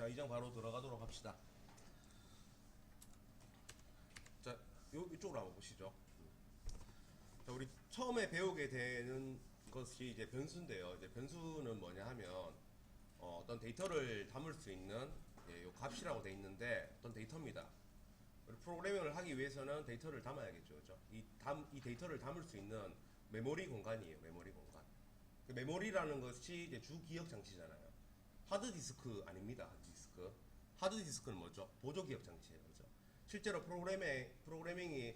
자, 2장 바로 들어가도록 합시다. 자, 이쪽으로 한번 보시죠. 자, 우리 처음에 배우게 되는 것이 이제 변수인데요. 이제 변수는 뭐냐 하면 어떤 데이터를 담을 수 있는 요 값이라고 되어 있는데 어떤 데이터입니다. 우리 프로그래밍을 하기 위해서는 데이터를 담아야겠죠, 그죠? 이 데이터를 담을 수 있는 메모리 공간이에요, 메모리 공간. 그 메모리라는 것이 이제 주 기억 장치잖아요. 하드디스크 아닙니다, 하드디스크. 하드디스크는 뭐죠? 보조 기억 장치예요, 그죠? 실제로 프로그램이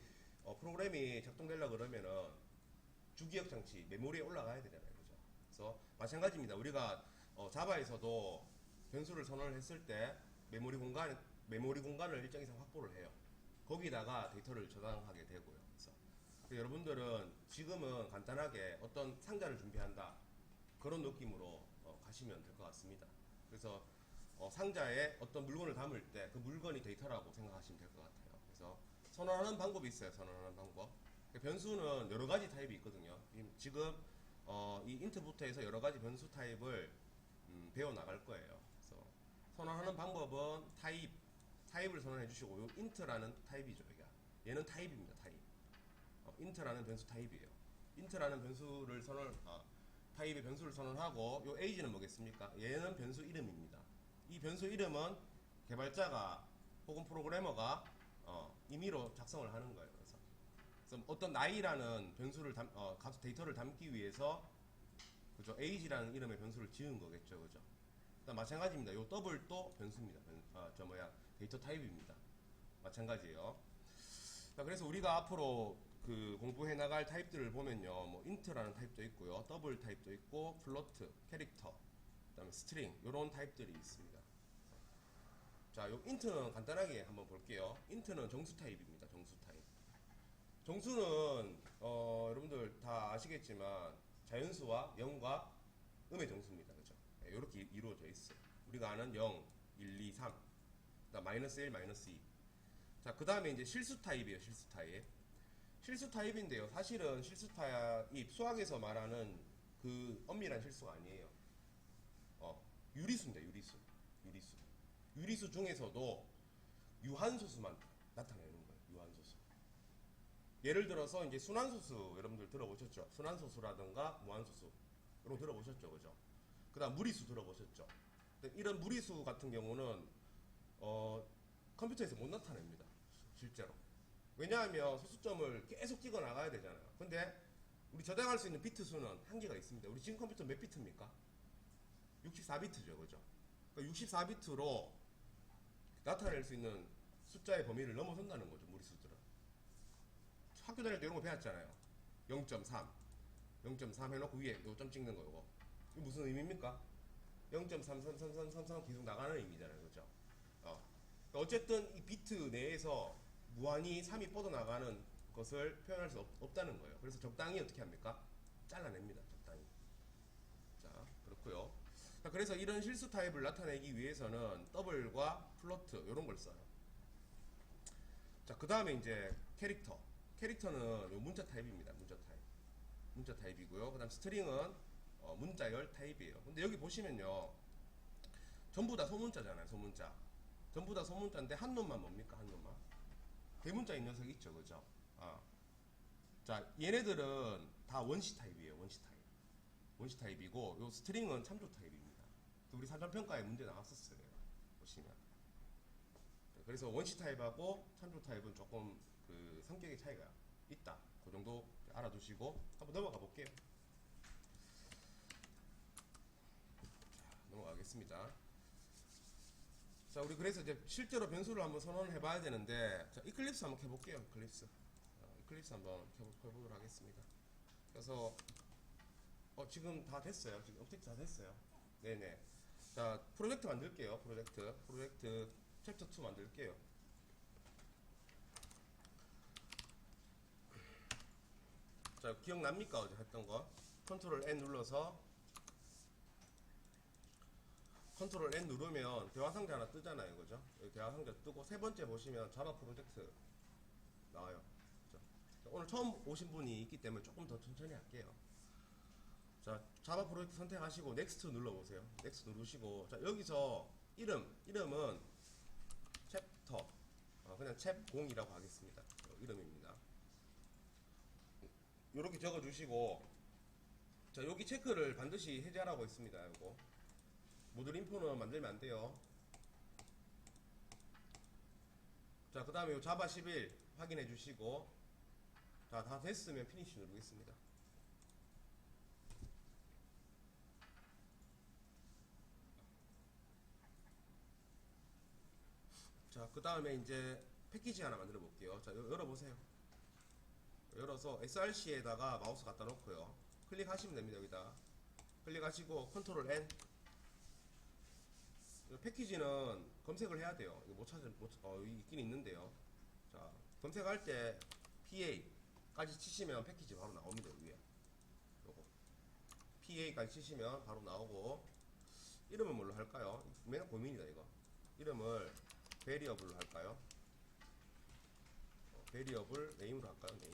작동되려고 그러면은 주 기억 장치, 메모리에 올라가야 되잖아요, 그죠? 그래서 마찬가지입니다. 우리가 자바에서도 변수를 선언을 했을 때 메모리 공간을 일정 이상 확보를 해요. 거기다가 데이터를 저장하게 되고요. 그래서 여러분들은 지금은 간단하게 어떤 상자를 준비한다, 그런 느낌으로 가시면 될 것 같습니다. 그래서 상자에 어떤 물건을 담을 때 그 물건이 데이터라고 생각하시면 될 것 같아요. 그래서 선언하는 방법이 있어요. 선언하는 방법. 변수는 여러 가지 타입이 있거든요. 지금 이 인트부터 해서 여러 가지 변수 타입을 배워 나갈 거예요. 그래서 선언하는 방법은 타입을 선언해 주시고, 요 int라는 타입이죠. 얘는 타입입니다. 타입. int라는 변수 타입이에요. int라는 변수를 타입의 변수를 선언하고, 요 age는 뭐겠습니까? 얘는 변수 이름입니다. 이 변수 이름은 개발자가 혹은 프로그래머가 임의로 작성을 하는 거예요. 그래서 어떤 나이라는 변수를 데이터를 담기 위해서, 그죠? age라는 이름의 변수를 지은 거겠죠, 그죠? 마찬가지입니다. 요 더블도 변수입니다. 데이터 타입입니다. 마찬가지예요. 자, 그래서 우리가 앞으로 그 공부해 나갈 타입들을 보면요, 뭐 int라는 타입도 있고요, 더블 타입도 있고, 플로트, 캐릭터, 그다음에 스트링, 이런 타입들이 있습니다. 자, 요 int는 간단하게 한번 볼게요. int는 정수 타입입니다. 정수 타입. 정수는 여러분들 다 아시겠지만 자연수와 영과 음의 정수입니다. 그죠? 이렇게 이루어져 있어요. 우리가 아는 0, 1, 2, 3, 그다음 마이너스 1, 마이너스 2. 자, 그 다음에 이제 실수 타입이에요. 실수 타입. 실수 타입인데요. 사실은 실수 타입이 수학에서 말하는 그 엄밀한 실수가 아니에요. 유리수입니다. 유리수. 유리수. 유리수 중에서도 유한소수만 나타내는 거예요. 유한소수. 예를 들어서 이제 순환소수 여러분들 들어보셨죠? 순환소수라든가 무한소수 이런 거 들어보셨죠, 그죠? 그다음 무리수 들어보셨죠? 이런 무리수 같은 경우는 컴퓨터에서 못 나타냅니다, 실제로. 왜냐하면 소수점을 계속 찍어 나가야 되잖아요. 근데 우리 저장할 수 있는 비트 수는 한계가 있습니다. 우리 지금 컴퓨터 몇 비트입니까? 64비트죠, 그죠? 그러니까 64비트로 나타낼 수 있는 숫자의 범위를 넘어선다는 거죠, 무리수들은. 학교 다닐 때 이런 거 배웠잖아요. 0.3 0.3 해놓고 위에 요점 찍는 거, 이거 무슨 의미입니까? 0.33333 계속 나가는 의미잖아요, 그죠? 어쨌든 이 비트 내에서 무한히 3이 뻗어나가는 것을 표현할 수 없다는 거예요. 그래서 적당히 어떻게 합니까? 잘라냅니다, 적당히. 자, 그렇고요. 자, 그래서 이런 실수 타입을 나타내기 위해서는 더블과 플로트 이런 걸 써요. 자, 그 다음에 이제 캐릭터는 요 문자 타입입니다. 문자 타입이고요. 그 다음 스트링은 문자열 타입이에요. 근데 여기 보시면요, 전부 다 소문자잖아요. 소문자. 전부 다 소문자인데 한 놈만 뭡니까? 한 놈만 대문자인 녀석이 있죠, 그죠? 자, 얘네들은 다 원시 타입이에요. 원시 타입이고, 요 스트링은 참조 타입입니다. 우리 사전평가에 문제 나왔었어요, 보시면. 그래서 원시 타입하고 참조 타입은 조금 그 성격의 차이가 있다. 그 정도 알아두시고 한번 넘어가 볼게요. 자, 넘어가겠습니다. 자, 우리 그래서 이제 실제로 변수를 한번 선언을 해봐야 되는데, 자, 이클립스 한번 켜볼게요. 이클립스 한번 켜보도록 하겠습니다. 그래서 지금 다 됐어요. 지금 업데이트 다 됐어요. 네네. 자, 프로젝트 만들게요. 프로젝트 챕터 2 만들게요. 자, 기억납니까? 어제 했던 거? 컨트롤 N 눌러서, 컨트롤 N 누르면 대화상자 하나 뜨잖아요, 그죠? 여기 대화상자 뜨고 세 번째 보시면 자바 프로젝트 나와요. 그죠? 오늘 처음 오신 분이 있기 때문에 조금 더 천천히 할게요. 자, 자바 프로젝트 선택하시고 넥스트 눌러보세요. 넥스트 누르시고, 자, 여기서 이름은 챕터, 그냥 챕0이라고 하겠습니다. 이름입니다. 요렇게 적어주시고, 자, 여기 체크를 반드시 해제하라고 했습니다. 요거 모듈 인포는 만들면 안 돼요. 자, 그 다음에 요 자바 11 확인해 주시고, 자, 다 됐으면 피니시 누르겠습니다. 자, 그 다음에 이제 패키지 하나 만들어 볼게요. 자, 열어보세요. 열어서 src에다가 마우스 갖다 놓고요. 클릭하시면 됩니다. 여기다 클릭하시고 컨트롤 N. 패키지는 검색을 해야 돼요. 이거 못 찾을, 있긴 있는데요. 자, 검색할 때 PA까지 치시면 패키지 바로 나옵니다. 위에 요거 PA까지 치시면 바로 나오고, 이름은 뭘로 할까요? 맨날 고민이다 이거. 이름을 베리어블로 할까요? 베리어블 네임으로 할까요? 네임.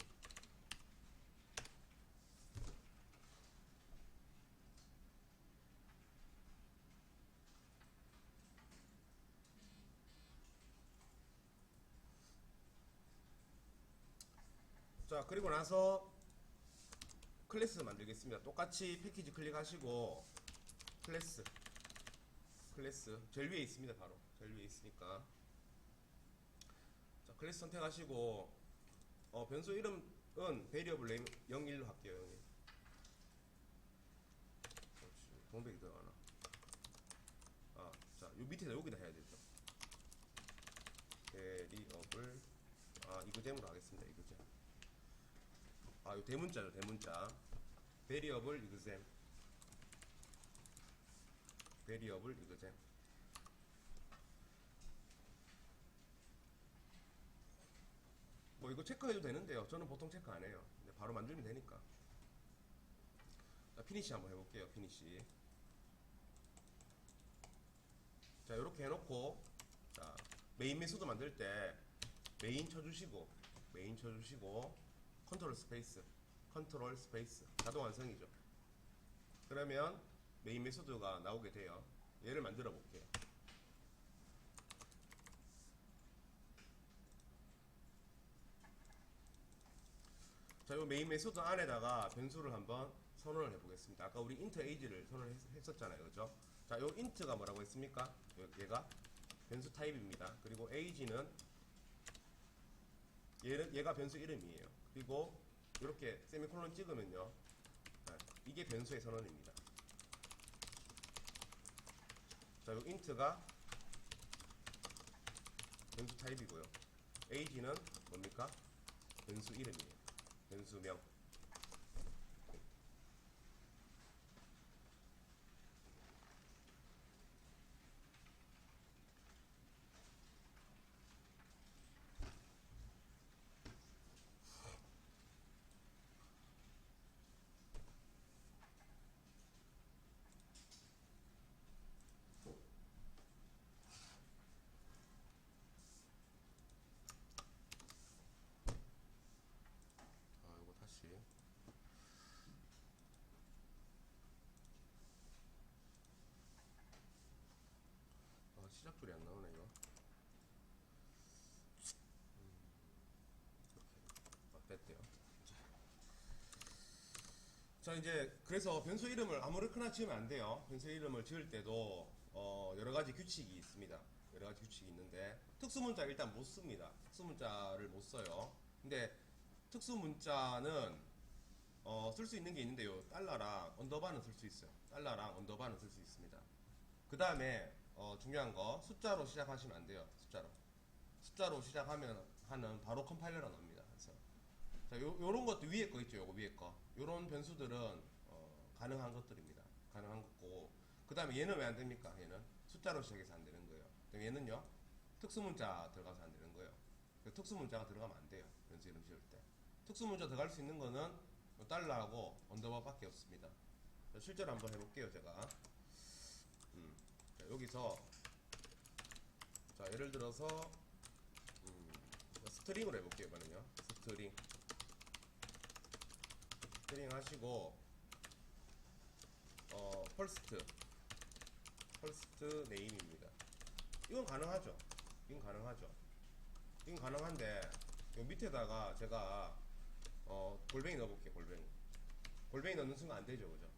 자, 그리고 나서 클래스 만들겠습니다. 똑같이 패키지 클릭하시고 클래스 제일 위에 있습니다. 바로 제일 위에 있으니까. 자, 클래스 선택하시고 변수 이름은 베리어블 네임 01로 할게요. 01. 동백이 들어가나? 자, 요 밑에다 여기다 해야 되죠. 베리어블 이그잼으로 하겠습니다. 이그잼. 요 대문자죠. 대문자. 베리어블 이그잼. 베리어블 이그잼. 뭐 이거 체크해도 되는데요. 저는 보통 체크 안 해요. 근데 바로 만들면 되니까. 자, 피니시 한번 해볼게요. 피니시. 자, 이렇게 해놓고, 자, 메인 메소드 만들 때 메인 쳐주시고 컨트롤 스페이스 자동 완성이죠. 그러면 메인 메소드가 나오게 돼요. 얘를 만들어 볼게요. 자, 이 메인 메소드 안에다가 변수를 한번 선언을 해보겠습니다. 아까 우리 int age를 선언했었잖아요, 그죠? 자, 요 int가 뭐라고 했습니까? 얘가 변수 타입입니다. 그리고 age는 얘가 변수 이름이에요. 그리고 이렇게 세미콜론 찍으면요, 이게 변수의 선언입니다. 자, 요 int가 변수 타입이고요. age는 뭡니까? 변수 이름이에요. 변수명. 이거 다시. 시작줄이 안 나오네 이거. 이렇게 됐대요. 자, 이제 그래서 변수 이름을 아무렇게나 지으면 안 돼요. 변수 이름을 지을 때도 여러 가지 규칙이 있습니다. 여러 가지 규칙이 있는데, 특수문자 일단 못 씁니다. 특수문자를 못 써요. 근데 특수문자는 쓸 수 있는 게 있는데요. 달러랑 언더바는 쓸 수 있어요. 달러랑 언더바는 쓸 수 있습니다. 그 다음에 중요한 거, 숫자로 시작하시면 안 돼요. 숫자로 시작하면 바로 컴파일러가 납니다. 그래서 자, 요런 것도 위에 거 있죠. 요거 위에 거. 요런 변수들은 가능한 것들입니다. 가능한 거고. 그 다음에 얘는 왜 안 됩니까? 얘는 숫자로 시작해서 안 되는 거예요. 얘는요, 특수문자 들어가서 안 되는 거예요. 특수문자가 들어가면 안 돼요. 변수 이름 지을 때. 특수문자 들어갈 수 있는 거는 달러하고 언더바밖에 없습니다. 자, 실제로 한번 해볼게요. 제가 자, 여기서 자, 예를 들어서 스트링으로 해볼게요. 이번엔요. 스트링 하시고 퍼스트 네임입니다. 이건 가능하죠. 이건 가능하죠. 이건 가능한데 요 밑에다가 제가 골뱅이 넣어볼게요. 골뱅이 넣는 순간 안 되죠, 그죠?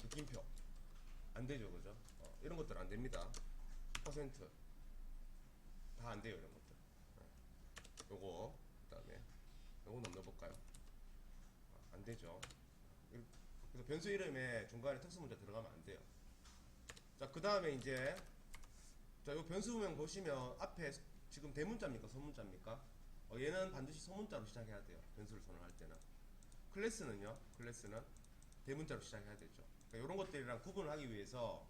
느낌표 안 되죠, 그죠? 이런 것들 안 됩니다. 퍼센트 다 안 돼요, 이런 것들. 요거 그다음에 요거 넣어볼까요? 안 되죠. 그래서 변수 이름에 중간에 특수 문자 들어가면 안 돼요. 자, 그 다음에 이제 자, 요 변수명 보시면 앞에 지금 대문자입니까? 소문자입니까? 얘는 반드시 소문자로 시작해야 돼요. 변수를 선언할 때는. 클래스는요? 클래스는 대문자로 시작해야 되죠. 그러니까 이런 것들이랑 구분을 하기 위해서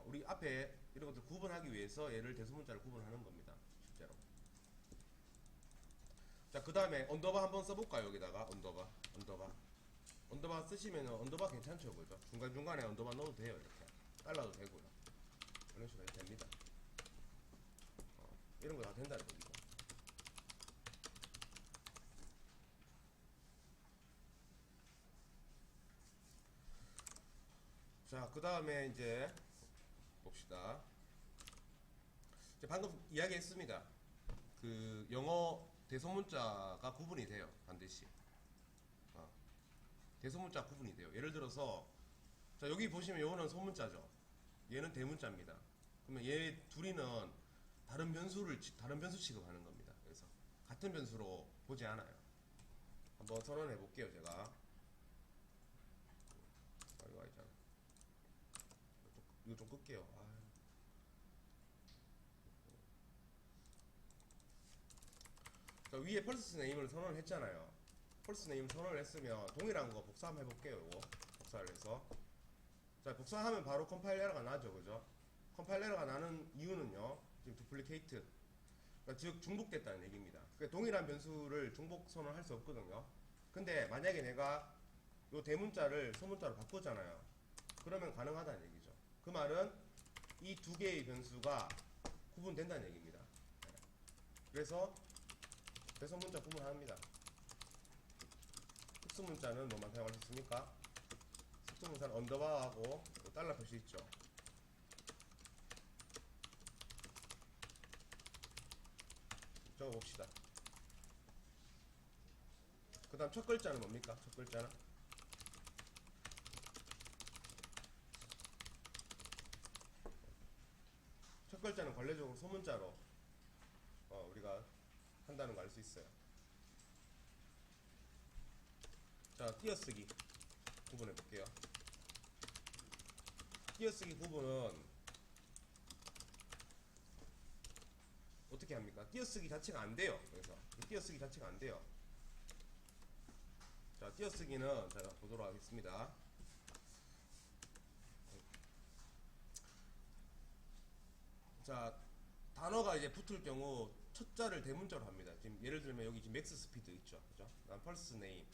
우리 앞에 이런 것들 구분하기 위해서 얘를 대소문자로 구분하는 겁니다. 실제로. 자, 그 다음에 언더바 한번 써볼까요? 여기다가 언더바 쓰시면은 언더바 괜찮죠, 그죠? 중간중간에 언더바 넣어도 돼요. 이렇게 달라도 되고요. 이런 식으로 해도 됩니다. 이런 거 다 된다는 얘기죠. 자, 그 다음에 이제 봅시다. 이제 방금 이야기했습니다. 그 영어 대소문자가 구분이 돼요. 반드시. 대소문자 구분이 돼요. 예를 들어서 자, 여기 보시면 요거는 소문자죠. 얘는 대문자입니다. 그러면 얘 둘이는 다른 변수 취급하는 겁니다. 그래서 같은 변수로 보지 않아요. 한번 선언해 볼게요, 제가. 이거 아니잖아. 이거 좀 끌게요. 자, 위에 펄스 네임을 선언을 했잖아요. 펄스 네임 선언을 했으면 동일한 거 복사 한번 해볼게요. 이거 복사를 해서 자, 복사하면 바로 컴파일 에러가 나죠, 그죠? 컴파일 에러가 나는 이유는요, 지금 두플리케이트, 그러니까 즉 중복됐다는 얘기입니다. 그러니까 동일한 변수를 중복 선언할 수 없거든요. 근데 만약에 내가 요 대문자를 소문자로 바꾸잖아요. 그러면 가능하다는 얘기죠. 그 말은 이 두 개의 변수가 구분된다는 얘기입니다. 그래서 대소문자 구분합니다. 특수문자는 뭐만 사용할 수 있습니까? 특수문자는 언더바하고 달러 표시 있죠. 적어봅시다. 그 다음 첫 글자는 뭡니까? 첫 글자는 첫 글자는 관례적으로 소문자로 우리가 한다는 거 알 수 있어요. 자, 띄어쓰기 구분해 볼게요. 띄어쓰기 구분은 어떻게 합니까? 띄어쓰기 자체가 안 돼요. 그래서 띄어쓰기 자체가 안 돼요. 자, 띄어쓰기는 제가 보도록 하겠습니다. 자, 단어가 이제 붙을 경우 첫 자를 대문자로 합니다. 지금 예를 들면 여기 지금 맥스 스피드 있죠, 그죠? 그다음 펄스 네임,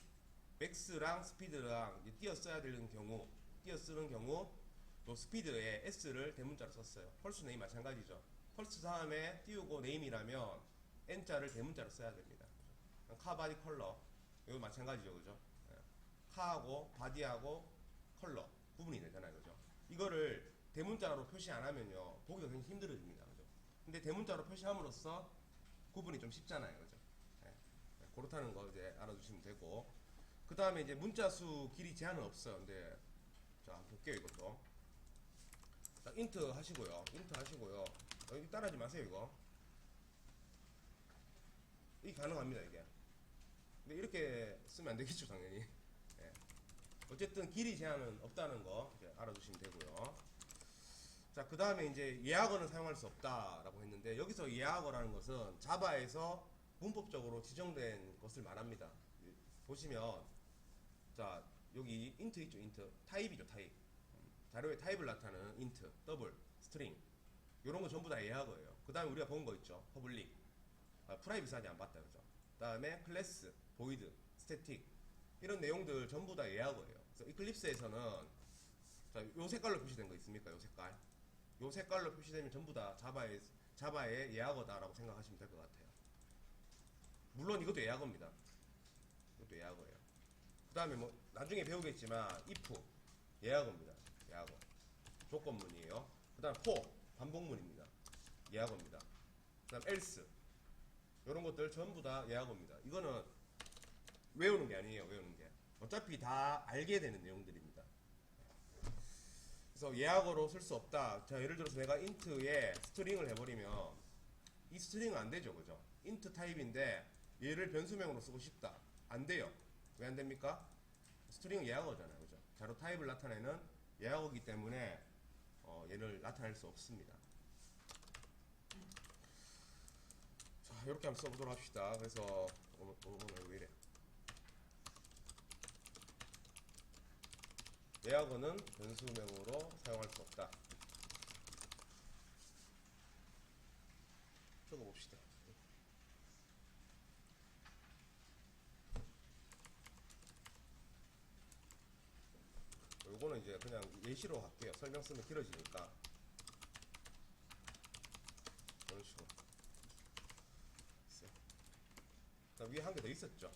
맥스랑 스피드랑 띄어써야 되는 경우, 띄어쓰는 경우 또 스피드에 s를 대문자로 썼어요. 펄스 네임 마찬가지죠. 펄스 다음에 띄우고 네임이라면 n자를 대문자로 써야 됩니다. 카, 바디, 컬러 이거 마찬가지죠, 그죠? 카하고 바디하고 컬러 구분이 되잖아요, 그죠? 이거를 대문자로 표시 안 하면요 보기가 굉장히 힘들어집니다, 그죠? 근데 대문자로 표시함으로써 구분이 좀 쉽잖아요, 그죠? 그렇다는 거 이제 알아두시면 되고, 그 다음에 이제 문자 수 길이 제한은 없어요. 근데 자, 볼게요, 이것도. 자, 인트 하시고요. 여기 따라하지 마세요, 이거. 이게 가능합니다, 이게. 근데 이렇게 쓰면 안 되겠죠, 당연히. 예. 어쨌든 길이 제한은 없다는 거 이제 알아두시면 되고요. 자, 그 다음에 이제 예약어는 사용할 수 없다라고 했는데, 여기서 예약어라는 것은 자바에서 문법적으로 지정된 것을 말합니다. 보시면 자, 여기 인트 있죠, 인트. 타입이죠, 타입. 자료의 타입을 나타내는 인트, 더블, 스트링. 이런 거 전부 다 예약어예요. 그 다음에 우리가 본 거 있죠, 퍼블릭. 프라이빗하지 안 봤다, 그죠? 그 다음에 클래스, 보이드, 스태틱. 이런 내용들 전부 다 예약어예요. 그래서 이클립스에서는 자, 요 색깔로 표시된 거 있습니까? 요 색깔. 요 색깔로 표시되면 전부 다 자바의 예약어다라고 생각하시면 될 것 같아요. 물론 이것도 예약어입니다. 이것도 예약어예요. 그 다음에 뭐 나중에 배우겠지만 if 예약어입니다. 예약어 조건문이에요. 그 다음 for 반복문입니다. 예약어입니다. 그다음 else 이런 것들 전부 다 예약어입니다. 이거는 외우는 게 아니에요. 외우는 게 어차피 다 알게 되는 내용들입니다. 그래서 예약어로 쓸 수 없다. 자, 예를 들어서 내가 int에 스트링을 해버리면 이 스트링은 안 되죠, 그죠? int 타입인데 얘를 변수명으로 쓰고 싶다. 안 돼요. 왜 안 됩니까? 스트링은 예약어잖아요, 그죠? 자료 타입을 나타내는 예약어이기 때문에 얘를 나타낼 수 없습니다. 자, 이렇게 한번 써보도록 합시다. 그래서 오늘 왜 이래? 예약어는 변수명으로 사용할 수 없다. 적어봅시다. 요거는 이제 그냥 예시로 할게요. 설명 쓰면 길어지니까. 이런 식으로. 위에 한 개 더 있었죠.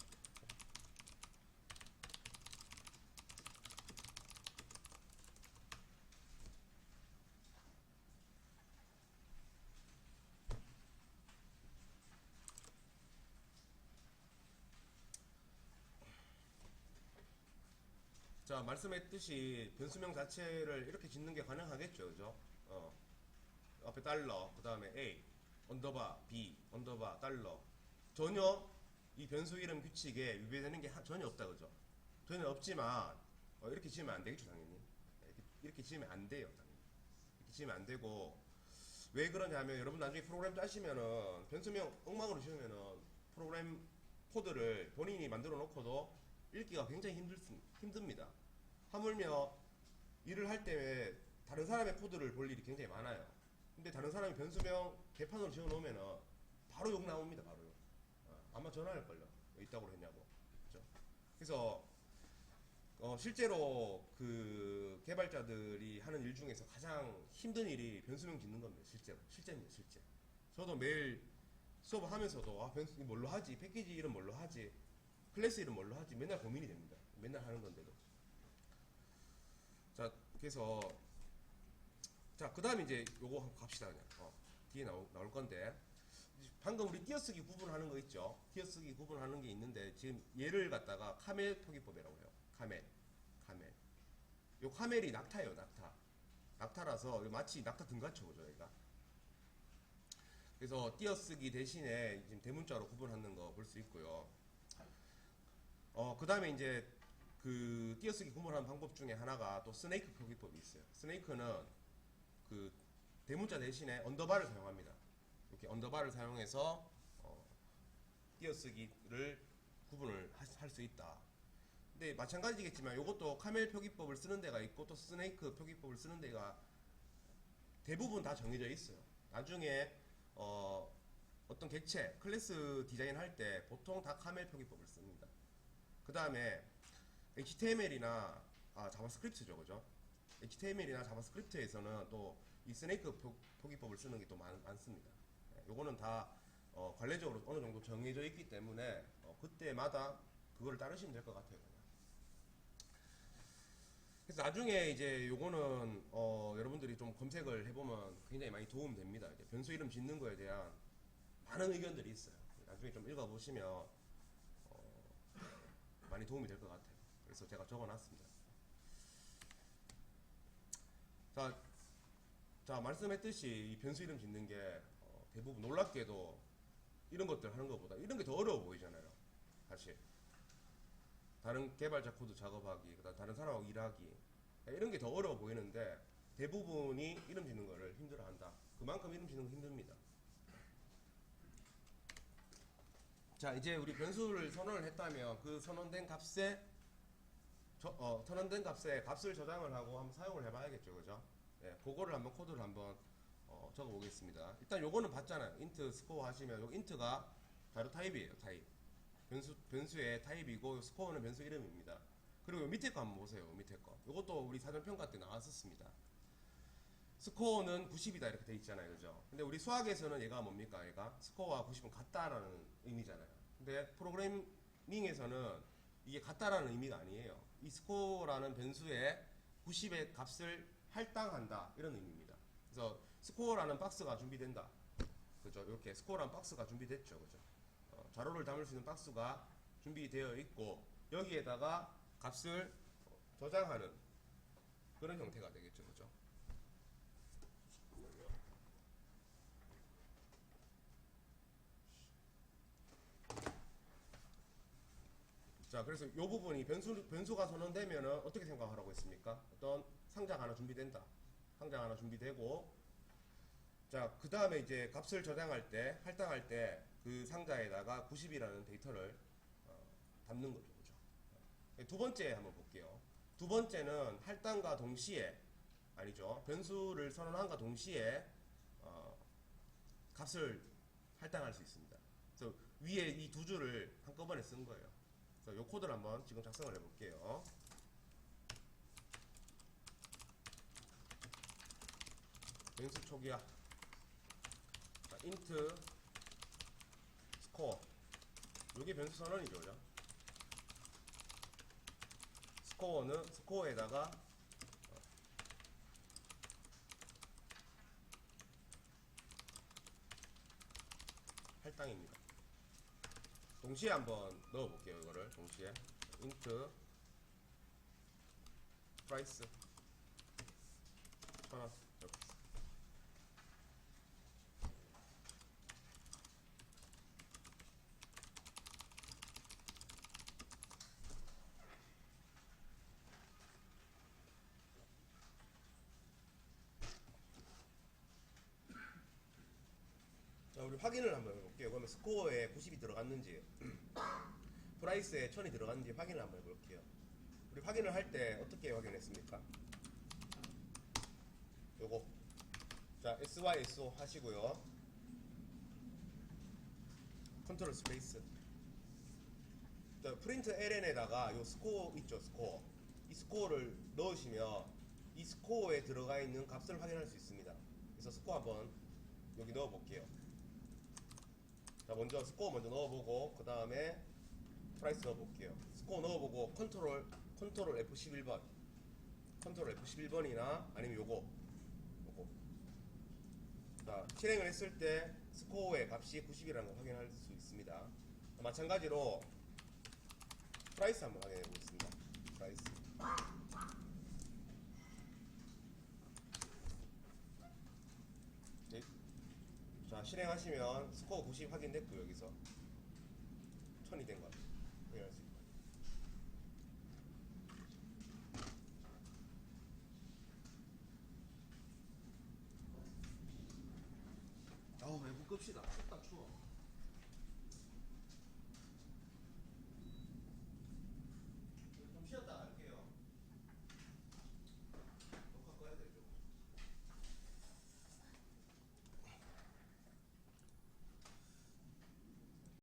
자, 말씀했듯이 변수명 자체를 이렇게 짓는 게 가능하겠죠, 그죠? 앞에 달러, 그 다음에 A, 언더바, B, 언더바, 달러. 전혀 이 변수 이름 규칙에 위배되는 게 전혀 없다, 그죠? 전혀 없지만, 이렇게 지으면 안 되겠죠, 당연히. 이렇게 지으면 안 돼요, 당연히. 이렇게 지으면 안 되고, 왜 그러냐면, 여러분 나중에 프로그램 짜시면은, 변수명 엉망으로 지으면은, 프로그램 코드를 본인이 만들어 놓고도 읽기가 굉장히 힘듭니다. 하물며 일을 할 때 다른 사람의 코드를 볼 일이 굉장히 많아요. 근데 다른 사람이 변수명 개판으로 지어 놓으면은 바로 욕 나옵니다. 바로 욕. 아마 전화할걸요. 왜 있다고 했냐고. 그렇죠? 그래서 실제로 그 개발자들이 하는 일 중에서 가장 힘든 일이 변수명 짓는 겁니다. 실제입니다. 실제. 저도 매일 수업을 하면서도 변수 뭘로 하지? 패키지 이름 뭘로 하지? 클래스 이름 뭘로 하지? 맨날 고민이 됩니다. 맨날 하는 건데도. 자, 그래서 자, 그 다음에 이제 요거 한번 갑시다. 그냥 뒤에 나올 건데, 방금 우리 띄어쓰기 구분하는 거 있죠? 띄어쓰기 구분하는 게 있는데 지금 얘를 갖다가 카멜 표기법이라고 해요. 카멜. 요 카멜이 낙타예요. 낙타라서 마치 낙타 등같죠, 그죠? 얘가. 그래서 띄어쓰기 대신에 지금 대문자로 구분하는 거 볼 수 있고요. 그 다음에 이제 그 띄어쓰기 구분하는 방법 중에 하나가 또 스네이크 표기법이 있어요. 스네이크는 그 대문자 대신에 언더바를 사용합니다. 이렇게 언더바를 사용해서 띄어쓰기를 구분을 할 수 있다. 근데 마찬가지겠지만 이것도 카멜 표기법을 쓰는 데가 있고 또 스네이크 표기법을 쓰는 데가 대부분 다 정해져 있어요. 나중에 어떤 객체, 클래스 디자인 할 때 보통 다 카멜 표기법을 씁니다. 그 다음에 HTML이나 자바스크립트죠, 그죠? HTML이나 자바스크립트에서는 또 이 스네이크 표기법을 쓰는 게 또 많습니다. 요거는 다 관례적으로 어느 정도 정해져 있기 때문에 그때마다 그거를 따르시면 될 것 같아요. 그냥. 그래서 나중에 이제 요거는 여러분들이 좀 검색을 해보면 굉장히 많이 도움됩니다. 이제 변수 이름 짓는 거에 대한 많은 의견들이 있어요. 나중에 좀 읽어보시면 많이 도움이 될 것 같아요. 그래서 제가 적어놨습니다. 자, 말씀했듯이 이 변수 이름 짓는 게 대부분 놀랍게도 이런 것들 하는 것보다 이런 게 더 어려워 보이잖아요. 사실 다른 개발자 코드 작업하기, 그다음 다른 사람하고 일하기 이런 게 더 어려워 보이는데 대부분이 이름 짓는 거를 힘들어한다. 그만큼 이름 짓는 거 힘듭니다. 자, 이제 우리 변수를 선언을 했다면 그 선언된 값에 값을 저장을 하고 한번 사용을 해봐야겠죠, 그죠? 예, 그거를 한번 코드를 한번 적어보겠습니다. 일단 요거는 봤잖아요. int 스코어 하시면 요 int가 자료 타입이에요. 타입. 변수의 타입이고 스코어는 변수 이름입니다. 그리고 요 밑에 거 한번 보세요. 밑에 거. 요것도 우리 사전평가 때 나왔었습니다. 스코어는 90이다 이렇게 돼 있잖아요, 그죠? 근데 우리 수학에서는 얘가 뭡니까? 얘가 스코어와 90은 같다라는 의미잖아요. 근데 프로그래밍에서는 이게 같다라는 의미가 아니에요. 이 스코어라는 변수에 90의 값을 할당한다 이런 의미입니다. 그래서 스코어라는 박스가 준비된다. 그죠? 이렇게 스코어라는 박스가 준비됐죠. 그죠? 자료를 담을 수 있는 박스가 준비되어 있고 여기에다가 값을 저장하는 그런 형태가 되겠죠. 그죠? 자, 그래서 이 부분이 변수가 선언되면은 어떻게 생각하라고 했습니까? 어떤 상자가 하나 준비된다. 상자가 하나 준비되고, 자, 그 다음에 이제 값을 저장할 때, 할당할 때 그 상자에다가 90이라는 데이터를 담는 거죠. 그죠? 두 번째 한번 볼게요. 두 번째는 할당과 동시에, 아니죠. 변수를 선언한과 동시에 값을 할당할 수 있습니다. 그래서 위에 이 두 줄을 한꺼번에 쓴 거예요. 그래서 이 코드를 한번 지금 작성을 해볼게요. 변수 초기화. 자, int score. 이게 변수 선언이죠. 그죠? 스코어는 스코어에다가 할당입니다. 동시에 한번 넣어볼게요. 이거를 동시에 int price 1000원 이렇게. 자, 우리 확인을 한번 해볼게요. 그러면 스코어에 90이 들어갔는지 프라이스에 1000이 들어갔는지 확인을 한번 해볼게요. 우리 확인을 할 때 어떻게 확인했습니까? 요거 자 SYSO 하시고요. 컨트롤 스페이스. 자, 프린트 ln에다가 요 스코어 있죠. 스코어. 이 스코어를 넣으시면 이 스코어에 들어가 있는 값을 확인할 수 있습니다. 그래서 스코어 한번 여기 넣어볼게요. 자, 먼저 스코어 먼저 넣어보고 그 다음에 프라이스 넣어볼게요. 스코어 넣어보고 컨트롤 F11번, 컨트롤 F11번이나 아니면 요거. 자, 실행을 했을 때 스코어의 값이 90이라는 걸 확인할 수 있습니다. 마찬가지로 프라이스 한번 확인해 보겠습니다. 프라이스. 네. 자, 실행하시면 스코어 90 확인됐고 여기서 1000이 된 것 같아요. 확인할 수 있고. 외국 급시다. 춥다 추워.